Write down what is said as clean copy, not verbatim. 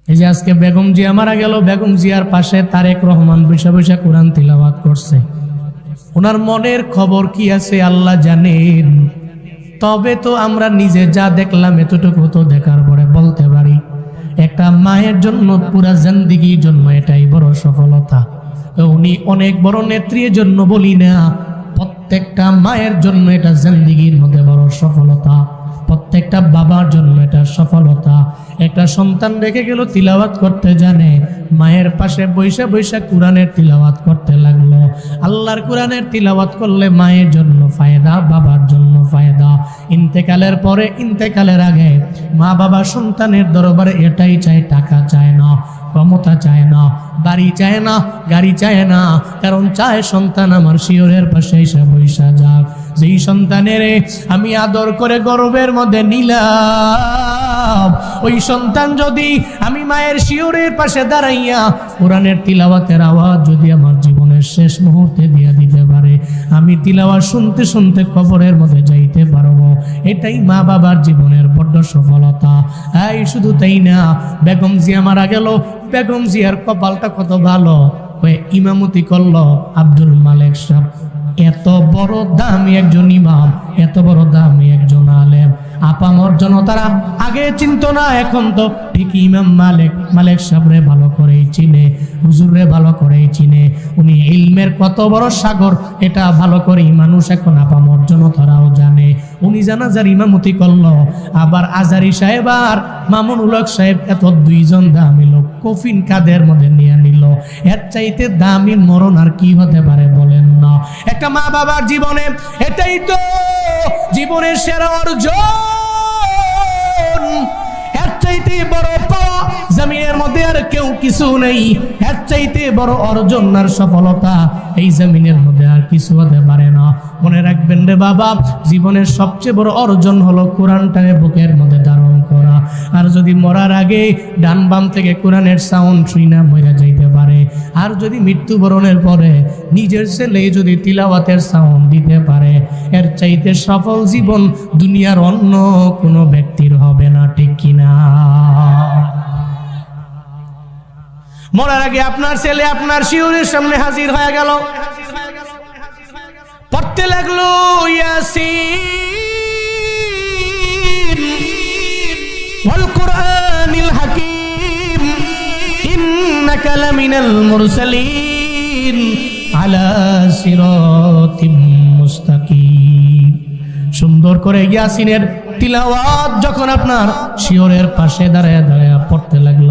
এই যে আজকে বেগম জিয়া মারা গেল, বেগম জিয়ার পাশে তারেক রহমান বৈশা বৈশা কোরআন তিলাওয়াত করছে। ওনার মনের খবর কি আছে আল্লাহ জানেন। তবে তো আমরা নিজে যা দেখলাম এতটুকু তো দেখার পরে বলতে পারি একটা মায়ের জন্য পুরা জিন্দেগির জন্য এটাই বড় সফলতা। উনি অনেক বড় নেত্রীর জন্য বলি না, প্রত্যেকটা মায়ের জন্য এটা জিন্দেগির মধ্যে বড় সফলতা, প্রত্যেকটা বাবার জন্য এটা সফলতা। একটা সন্তান রেখে গেল তিলাওয়াত করতে জানে, মায়ের পাশে বৈশা বৈশা কোরআনের তিলাওয়াত করতে লাগলো। আল্লাহর কোরআনের তিলাওয়াত করলে মায়ের জন্য ফায়দা, বাবার জন্য ফায়দা। ইন্তেকালের পরে, ইন্তেকালের আগে মা বাবা সন্তানের দরবারে এটাই চায়, টাকা চায় না, ক্ষমতা চায় না, বাড়ি চায় না, গাড়ি চায় না, কারণ চায় সন্তান আমার শিয়রের পাশে এসে বৈশা যাক। যেই সন্তানের আমি আদর করে গর্বের মধ্যে নিলাম, ওই সন্তান যদি আমি মায়ের শিয়রের পাশে দাঁড়াইয়া কোরআনের তিলাওয়াতের আওয়াজ যদি আমার জীবনের শেষ মুহূর্তে দিয়ে দিতে পারে, আমি তিলাওয়াত শুনতে শুনতে কবরের মধ্যে যাইতে পারবো। এটাই মা বাবার জীবনের বড় সফলতা। এই শুধু তাই না, বেগম জিয়া মারা গেল, বেগম জিয়ার কপালটা কত ভালো, ওই ইমামতি করলো আব্দুল মালেক সাহেব। এত বড় দামি একজন ইমাম, এত বড় দামি একজন আলেম, আপামর জনতারা আগে চিনত না, এখন তো ঠিক ইমাম মালেক সাহেবরে ভালো করেই চিনে, হুজুরে ভালো করেই চিনে। উনি ইলমের কত বড় সাগর এটা ভালো করেই মানুষ এখন আপামর জনতারাও জানে। উনি জানাজার ইমামতি করলো। আবার আজারি সাহেব আর মামুনুল হক সাহেব, এত দুইজন দামি লোক কফিন কাদের মধ্যে নিয়ে নিল। এর চাইতে দামি মরণ আর কি হতে পারে বলেন না? একটা মা বাবার জীবনে এটাই তো জীবনের সেরা অর্জন। এর চাইতে বড় পাওয়া জমিনের মধ্যে আর কেউ কিছু নেই। এর চাইতে বড় অর্জন আর সফলতা এই জমিনের মধ্যে আর কিছু হতে পারে না। মনে রাখবেন রে বাবা, জীবনের সবচেয়ে বড় অর্জন হলো কোরআনটাকে বুকের মধ্যে ধারণ করা। আর যদি মরার আগে ডান বাম থেকে কোরআনের সাউন্ড শুই না মরে যাইতে পারে, আর যদি মৃত্যুবরণের পরে নিজের ছেলে যদি তিলাওয়াতের সাউন্ড দিতে পারে, এর চাইতে সফল জীবন দুনিয়ার অন্য কোনো ব্যক্তির হবে না, ঠিক কিনা? মরার আগে আপনার ছেলে আপনার শিয়রের সামনে হাজির হয়ে গেল, পড়তে লাগলো ইয়াসিন ওয়াল কুরআনিল হাকীম ইন্নাকা লামিনাল মুরসালিন আলা সিরাতিম মুস্তাকিম। সুন্দর করে ইয়াসিনের তিলাওয়াত যখন আপনার শিয়রের পাশে দাঁড়ায় দাঁড়ায় পড়তে